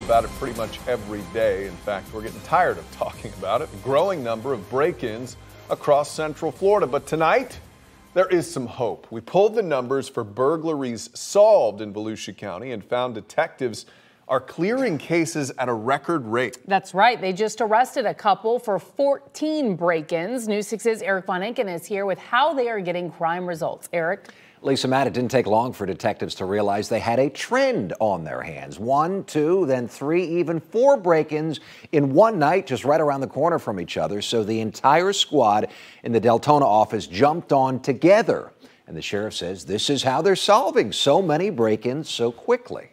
about it pretty much every day. In fact, we're getting tired of talking about it. A growing number of break-ins across Central Florida. But tonight, there is some hope. We pulled the numbers for burglaries solved in Volusia County and found detectives are clearing cases at a record rate. That's right. They just arrested a couple for 14 break-ins. News 6's Eric Von Enken is here with how they are getting crime results. Eric? Lisa, Matt, it didn't take long for detectives to realize they had a trend on their hands. 1, 2, then 3, even 4 break-ins in one night just right around the corner from each other. So the entire squad in the Deltona office jumped on together. And the sheriff says this is how they're solving so many break-ins so quickly.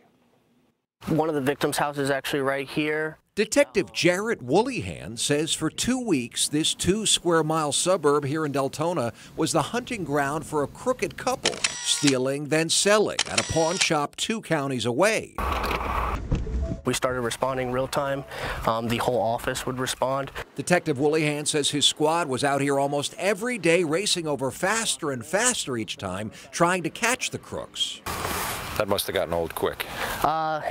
One of the victims' house is actually right here. Detective Jarrett Woollyhan says for 2 weeks, this 2-square-mile suburb here in Deltona was the hunting ground for a crooked couple, stealing then selling at a pawn shop 2 counties away. We started responding real time. The whole office would respond. Detective Woollyhan says his squad was out here almost every day, racing over faster and faster each time, trying to catch the crooks. That must have gotten old quick.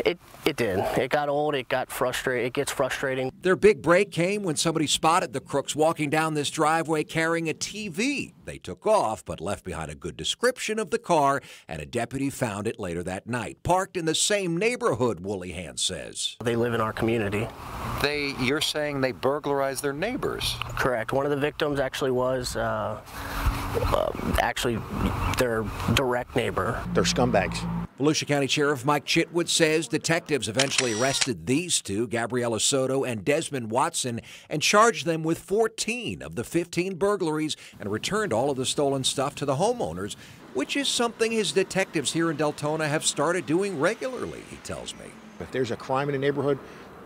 It did. It got old. It got frustrating. It gets frustrating. Their big break came when somebody spotted the crooks walking down this driveway carrying a TV. They took off, but left behind a good description of the car, and a deputy found it later that night, parked in the same neighborhood, Woollyhan says. They live in our community. You're saying they burglarized their neighbors? Correct. One of the victims actually was actually their direct neighbor. They're scumbags. Volusia County Sheriff Mike Chitwood says detectives eventually arrested these two, Gabriella Soto and Desmond Watson, and charged them with 14 of the 15 burglaries and returned all of the stolen stuff to the homeowners, which is something his detectives here in Deltona have started doing regularly, he tells me. If there's a crime in the neighborhood,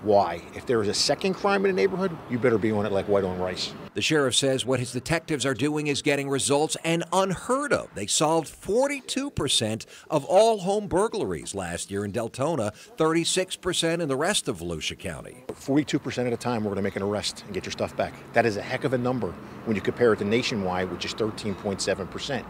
why? If there is a second crime in the neighborhood, you better be on it like white on rice. The sheriff says what his detectives are doing is getting results and unheard of. They solved 42% of all home burglaries last year in Deltona, 36% in the rest of Volusia County. 42% of the time, we're going to make an arrest and get your stuff back. That is a heck of a number when you compare it to nationwide, which is 13.7%.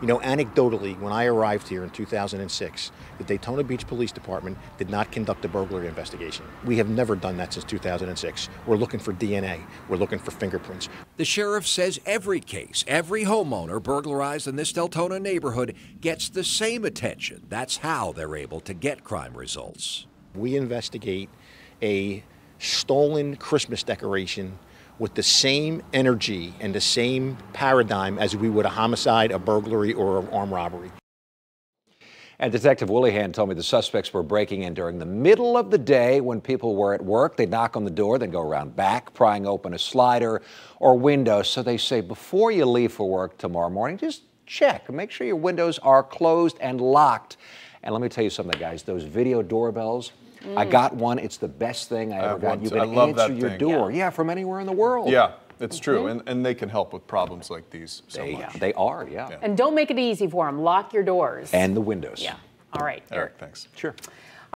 You know, anecdotally, when I arrived here in 2006, the Daytona Beach Police Department did not conduct a burglary investigation. We have never done that since 2006. We're looking for DNA. We're looking for fingerprints. The sheriff says every case, every homeowner burglarized in this Deltona neighborhood gets the same attention. That's how they're able to get crime results. We investigate a stolen Christmas decoration with the same energy and the same paradigm as we would a homicide, a burglary, or an armed robbery. And Detective Woollyhan told me the suspects were breaking in during the middle of the day when people were at work. They'd knock on the door, then go around back, prying open a slider or window. So they say before you leave for work tomorrow morning, just check. Make sure your windows are closed and locked. And let me tell you something, guys, those video doorbells, I got one. It's the best thing I ever got. You can answer your door. Yeah, from anywhere in the world. Yeah, it's true. And they can help with problems like these so much. They are, yeah. And don't make it easy for them. Lock your doors. And the windows. Yeah. All right, Eric, thanks. Sure.